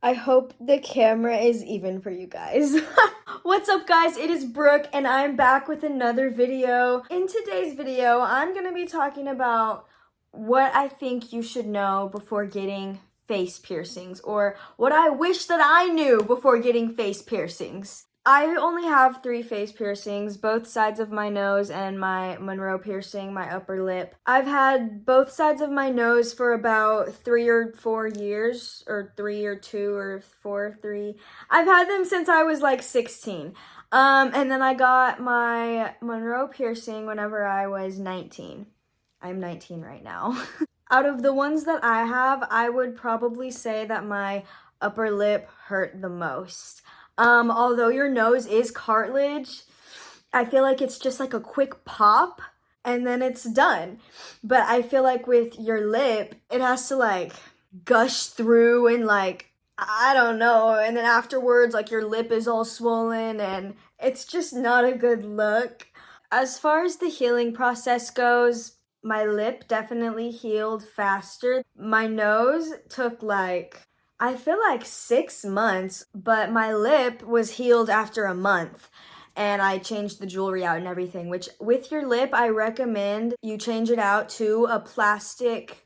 I hope the camera is even for you guys. What's up guys, it is Brooke and I'm back with another video. In today's video, I'm gonna be talking about what I think you should know before getting face piercings, or what I wish that I knew before getting face piercings. I only have 3 face piercings, both sides of my nose and my Monroe piercing, my upper lip. I've had both sides of my nose for about 3 or 4 years, or 3 or 2 or 4, 3. I've had them since I was like 16. And then I got my Monroe piercing whenever I was 19. I'm 19 right now. Out of the ones that I have, I would probably say that my upper lip hurt the most. Although your nose is cartilage, I feel like it's just like a quick pop and then it's done. But I feel like with your lip, it has to like gush through and like, I don't know. And then afterwards, like your lip is all swollen and it's just not a good look. As far as the healing process goes, my lip definitely healed faster. My nose took like, I feel like 6 months, but my lip was healed after a month. And I changed the jewelry out and everything, which with your lip, I recommend you change it out to a plastic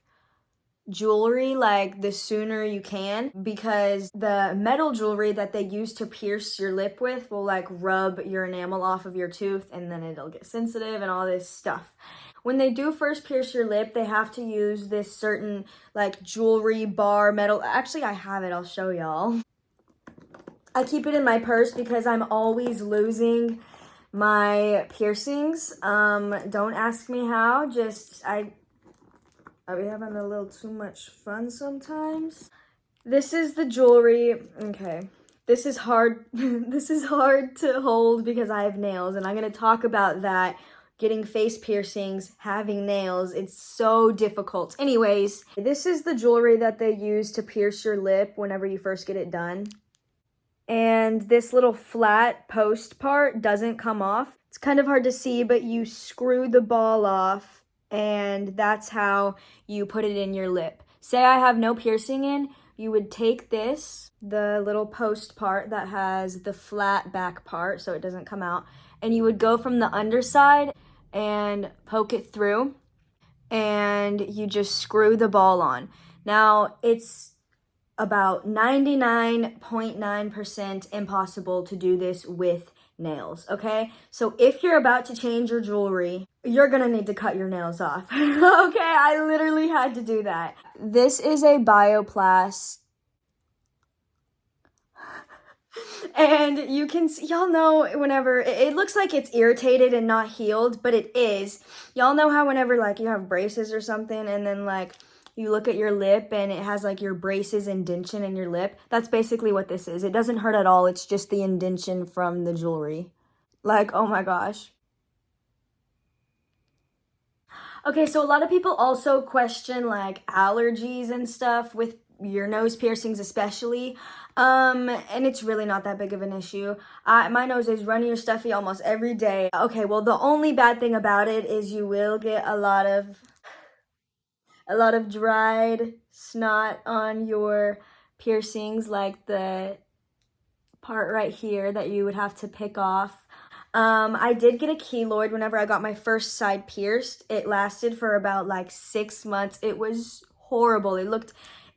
jewelry like the sooner you can, because the metal jewelry that they use to pierce your lip with will like rub your enamel off of your tooth and then it'll get sensitive and all this stuff. When they do first pierce your lip, they have to use this certain like jewelry bar metal. Actually, I have it. I'll show y'all. I keep it in my purse because I'm always losing my piercings. Don't ask me how. Just I be having a little too much fun sometimes. This is the jewelry. Okay. This is hard. This is hard to hold because I have nails, and I'm going to talk about that. Getting face piercings, having nails, it's so difficult. Anyways, this is the jewelry that they use to pierce your lip whenever you first get it done. And this little flat post part doesn't come off. It's kind of hard to see, but you screw the ball off and that's how you put it in your lip. Say I have no piercing in, you would take this, the little post part that has the flat back part so it doesn't come out, and you would go from the underside and poke it through, and you just screw the ball on. Now, it's about 99.9% impossible to do this with nails, okay? So if you're about to change your jewelry, you're gonna need to cut your nails off. Okay, I literally had to do that. This is a Bioplast. And you can see, y'all know whenever, it looks like it's irritated and not healed, but it is. Y'all know how whenever like you have braces or something and then like you look at your lip and it has like your braces indention in your lip? That's basically what this is. It doesn't hurt at all. It's just the indention from the jewelry. Like, oh my gosh. Okay, so a lot of people also question like allergies and stuff with your nose piercings especially, and it's really not that big of an issue. My nose is runny or stuffy almost every day. Okay, well the only bad thing about it is you will get a lot of dried snot on your piercings, like the part right here that you would have to pick off. I did get a keloid whenever I got my first side pierced. It lasted for about like 6 months. It was horrible.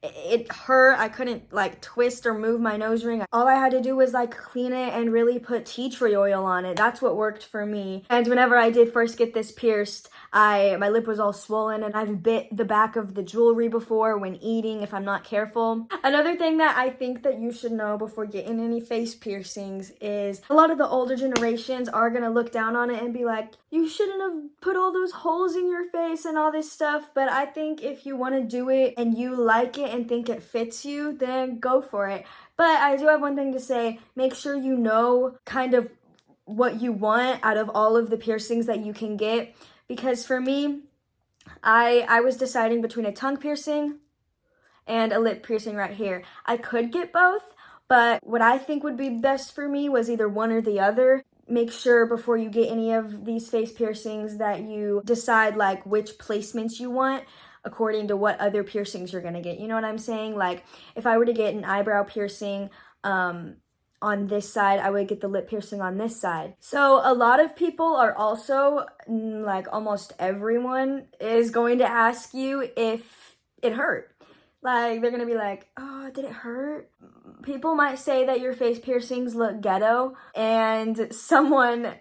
It hurt. I couldn't like twist or move my nose ring. All I had to do was like clean it and really put tea tree oil on it. That's what worked for me. And whenever I did first get this pierced, my lip was all swollen, and I've bit the back of the jewelry before when eating if I'm not careful. Another thing that I think that you should know before getting any face piercings is a lot of the older generations are gonna look down on it and be like, you shouldn't have put all those holes in your face and all this stuff. But I think if you want to do it and you like it and think it fits you, then go for it. But I do have one thing to say. Make sure you know kind of what you want out of all of the piercings that you can get. Because for me, I was deciding between a tongue piercing and a lip piercing right here. I could get both, but what I think would be best for me was either one or the other. Make sure before you get any of these face piercings that you decide like which placements you want. according to what other piercings you're gonna get. You know what I'm saying? Like, if I were to get an eyebrow piercing on this side, I would get the lip piercing on this side. So a lot of people are also, like almost everyone, is going to ask you if it hurt. Like, they're gonna be like, oh, did it hurt? People might say that your face piercings look ghetto, and someone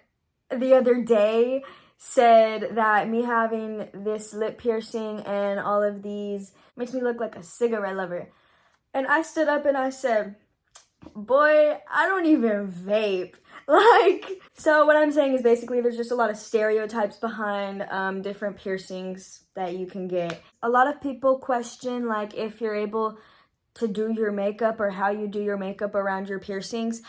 the other day said that me having this lip piercing and all of these makes me look like a cigarette lover. And I stood up and I said, boy, I don't even vape. Like, so what I'm saying is basically there's just a lot of stereotypes behind different piercings that you can get. A lot of people question, like, if you're able to do your makeup or how you do your makeup around your piercings.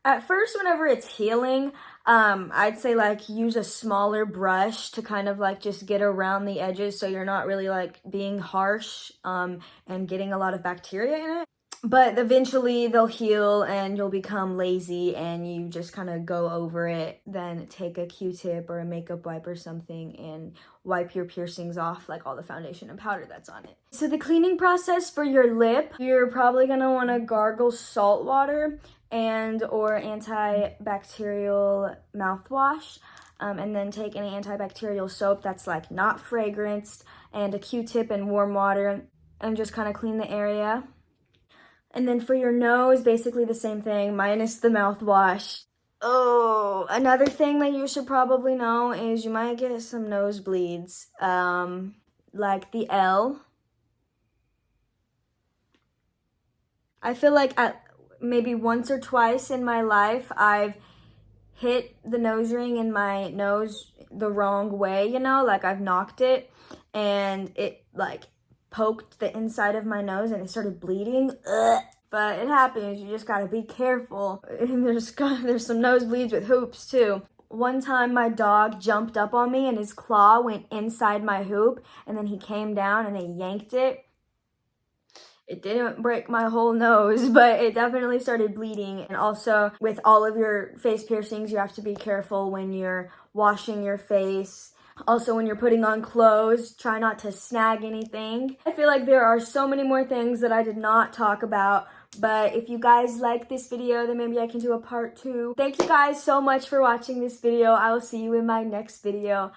At first, whenever it's healing, I'd say, like, use a smaller brush to kind of, like, just get around the edges so you're not really, like, being harsh and getting a lot of bacteria in it. But eventually they'll heal and you'll become lazy and you just kind of go over it. Then take a Q-tip or a makeup wipe or something and wipe your piercings off, like all the foundation and powder that's on it. So the cleaning process for your lip, you're probably gonna wanna gargle salt water and or antibacterial mouthwash. And then take any antibacterial soap that's like not fragranced and a Q-tip and warm water and just kind of clean the area. And then for your nose, basically the same thing, minus the mouthwash. Oh, another thing that you should probably know is you might get some nosebleeds, like the L. I feel like maybe once or twice in my life, I've hit the nose ring in my nose the wrong way, you know, like I've knocked it and it like poked the inside of my nose and it started bleeding. Ugh. But it happens, you just gotta be careful. And there's some nosebleeds with hoops too. One time my dog jumped up on me and his claw went inside my hoop and then he came down and he yanked it. It didn't break my whole nose, but it definitely started bleeding. And also with all of your face piercings, you have to be careful when you're washing your face. Also, when you're putting on clothes, try not to snag anything. I feel like there are so many more things that I did not talk about, but if you guys like this video, then maybe I can do a part 2. Thank you guys so much for watching this video. I will see you in my next video.